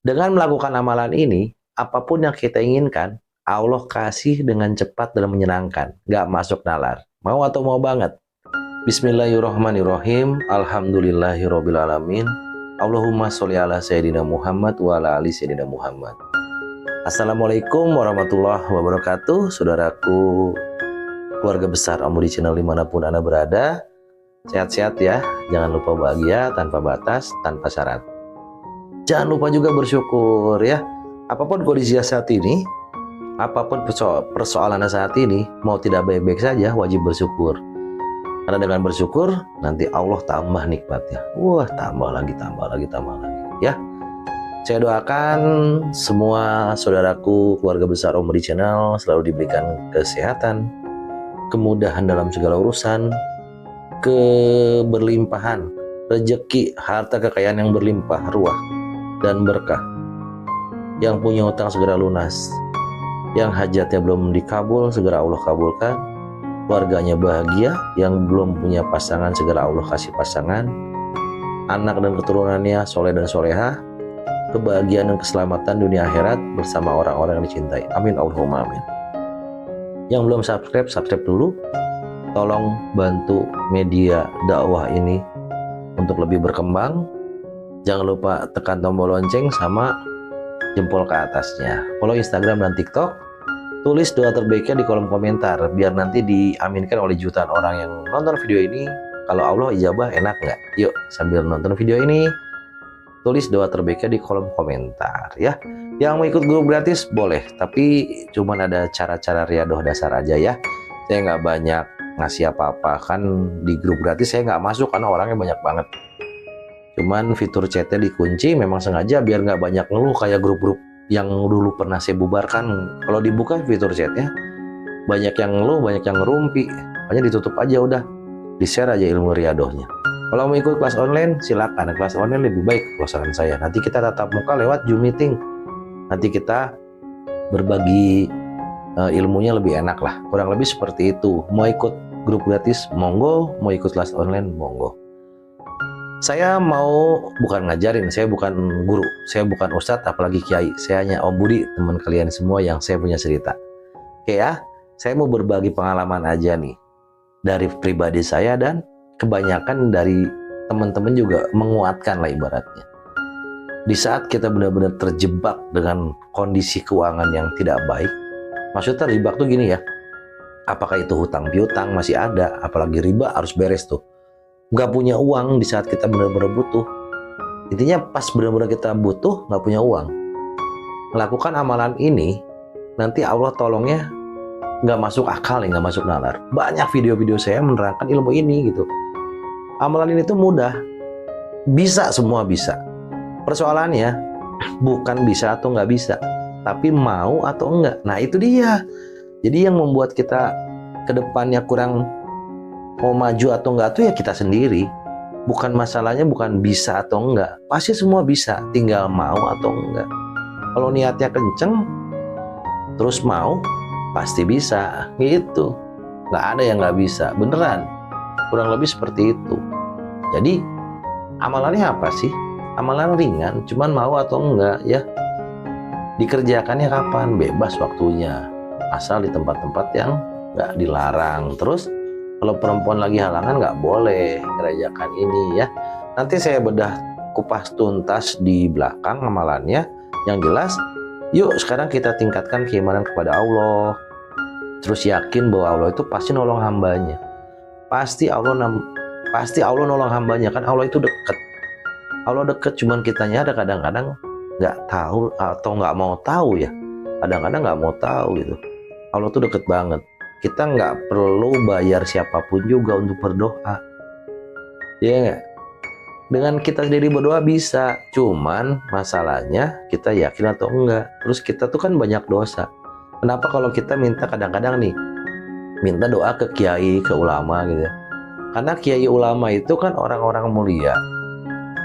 Dengan melakukan amalan ini, apapun yang kita inginkan, Allah kasih dengan cepat dan menyenangkan. Nggak masuk nalar. Mau atau mau banget? Bismillahirrahmanirrahim. Alhamdulillahirrabbilalamin. Allahumma sholli ala Sayyidina Muhammad wa ala ali Sayyidina Muhammad. Assalamualaikum warahmatullahi wabarakatuh. Saudaraku, keluarga besar Amudi Channel dimanapun Anda berada. Sehat-sehat ya. Jangan lupa bahagia tanpa batas, tanpa syarat. Jangan lupa juga bersyukur ya. Apapun kondisi saat ini, apapun persoalannya saat ini, mau tidak baik-baik saja, wajib bersyukur. Karena dengan bersyukur, nanti Allah tambah nikmatnya. Wah, tambah lagi, tambah lagi, tambah lagi. Ya, saya doakan semua saudaraku, keluarga besar Omri Channel selalu diberikan kesehatan, kemudahan dalam segala urusan, keberlimpahan, rezeki, harta kekayaan yang berlimpah ruah dan berkah. Yang punya utang segera lunas, yang hajatnya belum dikabul segera Allah kabulkan, keluarganya bahagia, yang belum punya pasangan segera Allah kasih pasangan, anak dan keturunannya soleh dan soleha, kebahagiaan dan keselamatan dunia akhirat bersama orang-orang yang dicintai. Amin Allahumma amin. Yang belum subscribe, subscribe dulu. Tolong bantu media dakwah ini untuk lebih berkembang. Jangan lupa tekan tombol lonceng sama jempol ke atasnya. Follow Instagram dan TikTok. Tulis doa terbaiknya di kolom komentar biar nanti diaminkan oleh jutaan orang yang nonton video ini. Kalau Allah ijabah enak nggak? Yuk sambil nonton video ini tulis doa terbaiknya di kolom komentar ya. Yang mau ikut grup gratis boleh, tapi cuman ada cara-cara riadoh dasar aja ya. Saya nggak banyak ngasih apa-apa kan di grup gratis, saya nggak masuk karena orangnya banyak banget. Cuman fitur chatnya dikunci memang sengaja biar nggak banyak ngeluh kayak grup-grup yang dulu pernah saya bubarkan. Kalau dibuka fitur chatnya banyak yang ngeluh, banyak yang ngerumpi, makanya ditutup aja udah, di-share aja ilmu riadohnya. Kalau mau ikut kelas online silakan, kelas online lebih baik saran saya. Nanti kita tatap muka lewat Zoom meeting, nanti kita berbagi ilmunya lebih enak lah, kurang lebih seperti itu. Mau ikut grup gratis monggo, mau ikut kelas online monggo. Saya mau bukan ngajarin, saya bukan guru, saya bukan ustadz apalagi kiai, saya hanya Om Budi, teman kalian semua yang saya punya cerita. Oke ya, saya mau berbagi pengalaman aja nih dari pribadi saya, dan kebanyakan dari teman-teman juga menguatkan lah ibaratnya. Di saat kita benar-benar terjebak dengan kondisi keuangan yang tidak baik, maksudnya terjebak tuh gini ya, apakah itu hutang piutang masih ada, apalagi riba harus beres tuh. Nggak punya uang di saat kita benar-benar butuh. Intinya pas benar-benar kita butuh nggak punya uang, melakukan amalan ini nanti Allah tolongnya nggak masuk akal nih, nggak masuk nalar. Banyak video-video saya menerangkan ilmu ini gitu. Amalan ini tuh mudah, bisa, semua bisa. Persoalannya bukan bisa atau nggak bisa, tapi mau atau enggak. Nah itu dia. Jadi yang membuat kita ke depannya kurang mau maju atau enggak tuh ya kita sendiri. Bukan masalahnya bukan bisa atau enggak, pasti semua bisa, tinggal mau atau enggak. Kalau niatnya kenceng terus mau, pasti bisa gitu. Nggak ada yang nggak bisa, beneran. Kurang lebih seperti itu. Jadi amalannya apa sih? Amalan ringan, cuman mau atau enggak ya. Dikerjakannya kapan? Bebas waktunya, asal di tempat-tempat yang nggak dilarang. Terus kalau perempuan lagi halangan nggak boleh ngerayakan ini ya. Nanti saya bedah kupas tuntas di belakang amalannya. Yang jelas, yuk sekarang kita tingkatkan keimanan kepada Allah. Terus yakin bahwa Allah itu pasti nolong hambanya. Pasti Allah nolong hambanya, kan Allah itu dekat. Allah dekat, cuman kitanya ada kadang-kadang nggak tahu atau nggak mau tahu ya. Kadang-kadang nggak mau tahu gitu. Allah tuh deket banget. Kita nggak perlu bayar siapapun juga untuk berdoa, ya nggak? Dengan kita sendiri berdoa bisa, cuman masalahnya kita yakin atau enggak. Terus kita tuh kan banyak dosa. Kenapa kalau kita minta kadang-kadang nih, minta doa ke kiai, ke ulama gitu ya? Karena kiai ulama itu kan orang-orang mulia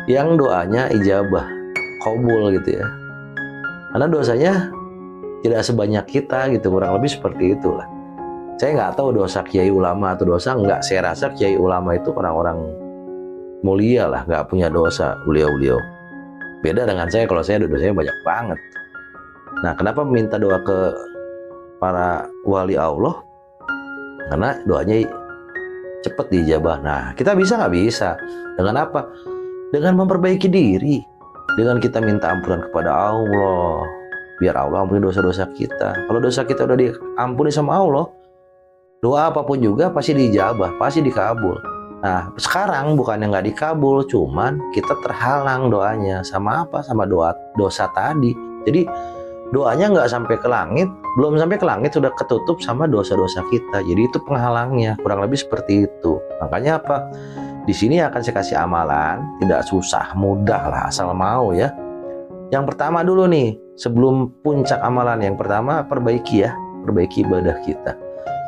yang doanya ijabah, qabul gitu ya. Karena dosanya tidak sebanyak kita gitu, kurang lebih seperti itulah. Saya nggak tahu dosa kiai ulama atau dosa enggak. Saya rasa kiai ulama itu orang-orang mulia lah, nggak punya dosa beliau-beliau. Beda dengan saya, kalau saya dosanya banyak banget. Nah, kenapa minta doa ke para wali Allah? Karena doanya cepat dijabah. Nah, kita bisa nggak? Bisa. Dengan apa? Dengan memperbaiki diri. Dengan kita minta ampunan kepada Allah. Biar Allah ampuni dosa-dosa kita. Kalau dosa kita udah diampuni sama Allah, doa apapun juga pasti dijabah, pasti dikabul. Nah, sekarang bukannya nggak dikabul, cuman kita terhalang doanya. Sama apa? Sama dosa tadi. Jadi doanya nggak sampai ke langit, belum sampai ke langit sudah ketutup sama dosa-dosa kita. Jadi itu penghalangnya, kurang lebih seperti itu. Makanya apa? Di sini akan saya kasih amalan, tidak susah, mudah lah, asal mau ya. Yang pertama dulu nih, sebelum puncak amalan, yang pertama perbaiki ibadah kita.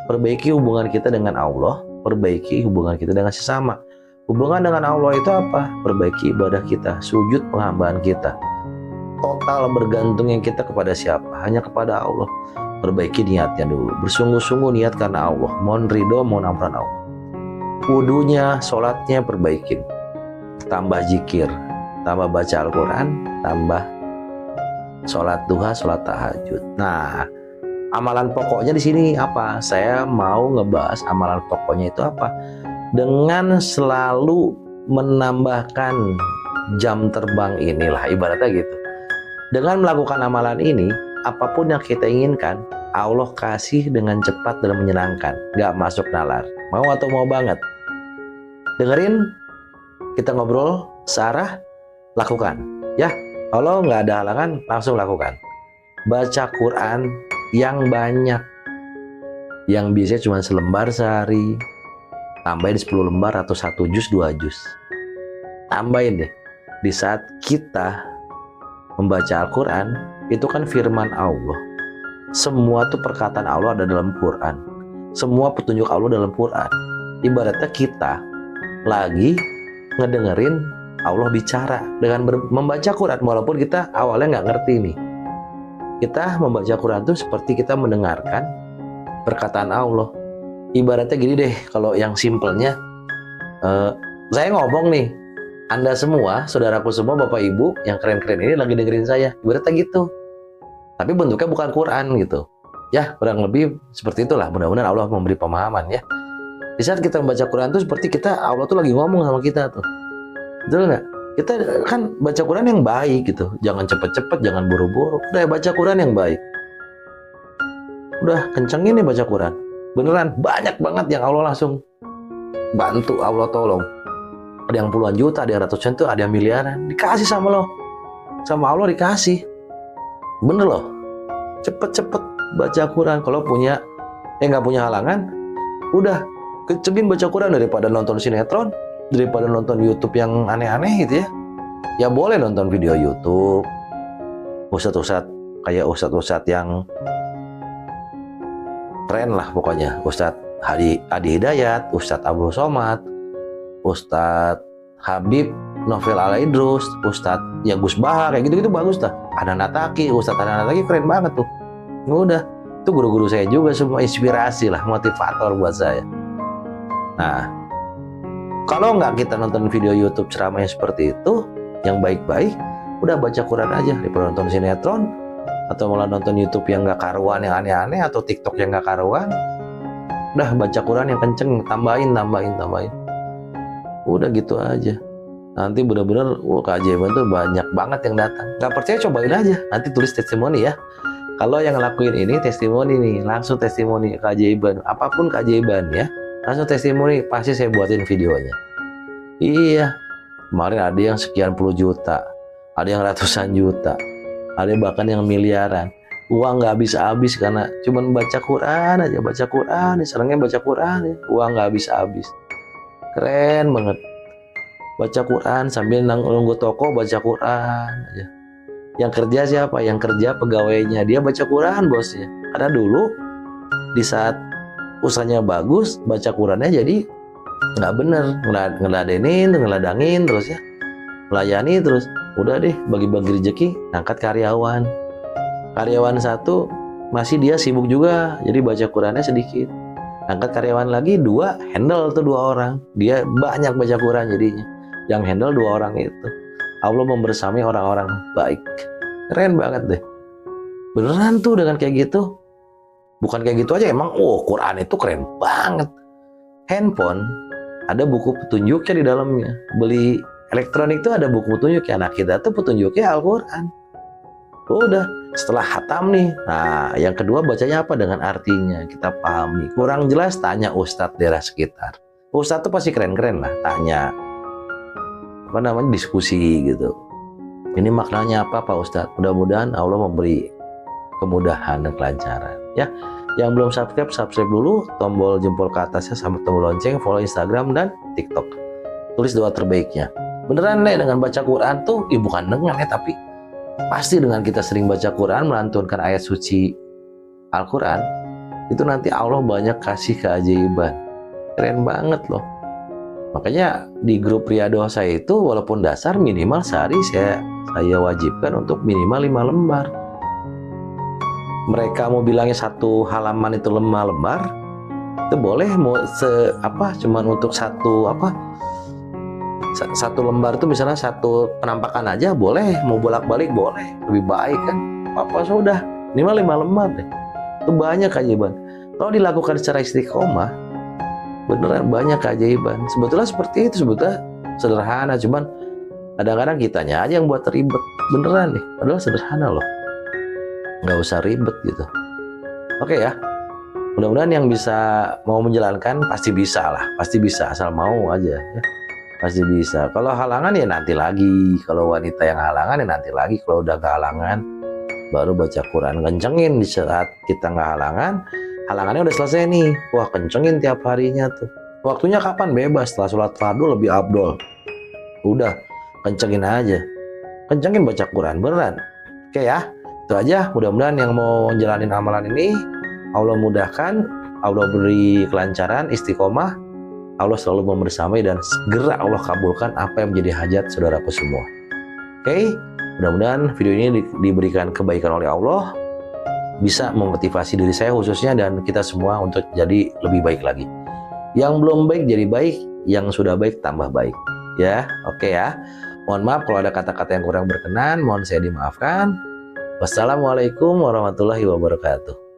Perbaiki hubungan kita dengan Allah, perbaiki hubungan kita dengan sesama. Hubungan dengan Allah itu apa? Perbaiki ibadah kita, sujud penghambaan kita. Total bergantungnya kita kepada siapa? Hanya kepada Allah. Perbaiki niatnya dulu, bersungguh-sungguh niat karena Allah, mohon ridho, mohon ampunan Allah. Wudunya, sholatnya perbaikin, tambah zikir, tambah baca Al-Quran, tambah sholat duha, sholat tahajud. Nah, amalan pokoknya di sini apa? Saya mau ngebahas amalan pokoknya itu apa? Dengan selalu menambahkan jam terbang inilah, ibaratnya gitu. Dengan melakukan amalan ini, apapun yang kita inginkan, Allah kasih dengan cepat dan menyenangkan, gak masuk nalar. Mau atau mau banget? Dengerin, kita ngobrol searah, lakukan. Ya, kalau nggak ada halangan, langsung lakukan. Baca Quran yang banyak. Yang biasanya cuma selembar sehari, tambahin 10 lembar atau 1 juz, 2 juz. Tambahin deh. Di saat kita membaca Al-Quran, itu kan firman Allah. Semua tuh perkataan Allah ada dalam Quran. Semua petunjuk Allah dalam Quran. Ibaratnya kita lagi ngedengerin Allah bicara dengan membaca Quran, walaupun kita awalnya nggak ngerti nih. Kita membaca Quran itu seperti kita mendengarkan perkataan Allah. Ibaratnya gini deh, kalau yang simpelnya, saya ngomong nih, Anda semua, saudaraku semua, Bapak Ibu yang keren-keren ini lagi dengerin saya, ibaratnya gitu. Tapi bentuknya bukan Quran gitu. Ya, kurang lebih seperti itulah. Mudah-mudahan Allah memberi pemahaman ya. Di saat kita membaca Quran itu seperti Allah tuh lagi ngomong sama kita tuh. Betul nggak? Kita kan baca Quran yang baik gitu. Jangan cepet-cepet, jangan buru-buru. Udah baca Quran yang baik. Udah kencengin nih baca Quran. Beneran banyak banget yang Allah langsung bantu, Allah tolong. Ada yang puluhan juta, ada yang ratusan tuh, ada yang miliaran. Dikasih sama lo. Sama Allah dikasih. Bener loh. Cepet-cepet baca Quran. Kalau nggak punya halangan, udah kencengin baca Quran daripada nonton sinetron, daripada nonton YouTube yang aneh-aneh gitu ya. Ya boleh nonton video YouTube, ustadz-ustadz kayak ustadz-ustadz yang keren lah pokoknya. Ustadz Adi Hidayat, Ustadz Abdul Somad, Ustadz Habib Novel Alaidrus, Ustadz ya Gus Bahar, kayak gitu-gitu bagus dah. Ada Nataki, Ustadz ada Nataki keren banget tuh. Udah, itu guru-guru saya juga semua inspirasi lah, motivator buat saya. Nah, kalau nggak kita nonton video YouTube ceramah yang seperti itu, yang baik-baik, udah baca Quran aja daripada nonton sinetron, atau malah nonton YouTube yang nggak karuan, yang aneh-aneh, atau TikTok yang nggak karuan. Udah baca Quran yang kenceng, tambahin. Udah gitu aja. Nanti benar-benar keajaiban tuh banyak banget yang datang. Nggak percaya cobain aja. Nanti tulis testimoni ya. Kalau yang ngelakuin ini testimoni nih, langsung testimoni keajaiban, apapun keajaiban ya. Langsung testimoni, pasti saya buatin videonya. Iya, kemarin ada yang sekian puluh juta, ada yang ratusan juta, ada bahkan yang miliaran. Uang nggak habis-habis karena cuma baca Quran aja, baca Quran, senangnya baca Quran ya. Uang nggak habis-habis. Keren banget. Baca Quran sambil nunggu toko, baca Quran aja. Yang kerja siapa? Yang kerja pegawainya, dia baca Quran bosnya. Karena dulu di saat usahanya bagus, baca Qurannya jadi nggak bener, ngeladangin terus ya, melayani terus. Udah deh, bagi-bagi rezeki, angkat karyawan satu masih dia sibuk juga, jadi baca Qurannya sedikit. Angkat karyawan lagi 2, handle tuh 2 orang, dia banyak baca Quran jadinya. Yang handle 2 orang itu. Allah membersamai orang-orang baik. Keren banget deh. Beneran tuh dengan kayak gitu. Bukan kayak gitu aja, emang Quran itu keren banget. Handphone ada buku petunjuknya di dalamnya. Beli elektronik tuh ada buku petunjuknya. Nah kita tuh petunjuknya Al-Quran. Udah, setelah hatam nih. Nah yang kedua bacanya apa? Dengan artinya kita pahami. Kurang jelas tanya ustadz daerah sekitar. Ustadz tuh pasti keren-keren lah. Tanya diskusi gitu. Ini maknanya apa Pak Ustadz? Mudah-mudahan Allah memberi kemudahan dan kelancaran ya. Yang belum subscribe dulu, tombol jempol ke atasnya sampai tombol lonceng, follow Instagram dan TikTok. Tulis doa terbaiknya. Beneran deh, dengan baca Quran tuh bukan dengan tapi pasti dengan kita sering baca Quran, melantunkan ayat suci Al-Quran, itu nanti Allah banyak kasih keajaiban. Keren banget loh. Makanya di grup Riyadhah saya itu walaupun dasar minimal sehari saya wajibkan untuk minimal 5 lembar. Mereka mau bilangnya satu halaman itu 5 lembar, itu boleh. Mau cuman untuk satu lembar itu misalnya satu penampakan aja boleh, mau bolak-balik boleh, lebih baik kan. Apa sudah minimal 5 lembar deh. Itu banyak keajaiban. Kalau dilakukan secara istiqomah, beneran banyak keajaiban. Sebetulnya seperti itu, sebetulnya sederhana, cuman kadang-kadang kitanya aja yang buat ribet. Beneran nih, padahal sederhana loh. Nggak usah ribet gitu. Oke ya, mudah-mudahan yang bisa mau menjalankan pasti bisa lah, pasti bisa, asal mau aja ya. Pasti bisa. Kalau halangan ya nanti lagi, kalau wanita yang halangan ya nanti lagi. Kalau udah kehalangan baru baca Quran. Kencengin di saat kita nggak halangan, halangannya udah selesai nih, wah kencengin tiap harinya tuh. Waktunya kapan? Bebas, setelah sholat fardu lebih abdol. Udah, kencengin aja, kencengin baca Quran, beneran. Oke ya, itu aja. Mudah-mudahan yang mau jalanin amalan ini Allah mudahkan, Allah beri kelancaran, istiqomah, Allah selalu membersamai, dan segera Allah kabulkan apa yang menjadi hajat saudaraku semua. Oke, mudah-mudahan video ini diberikan kebaikan oleh Allah, bisa memotivasi diri saya khususnya dan kita semua untuk jadi lebih baik lagi. Yang belum baik jadi baik, yang sudah baik tambah baik. Ya, oke ya. Mohon maaf kalau ada kata-kata yang kurang berkenan, mohon saya dimaafkan. Wassalamualaikum warahmatullahi wabarakatuh.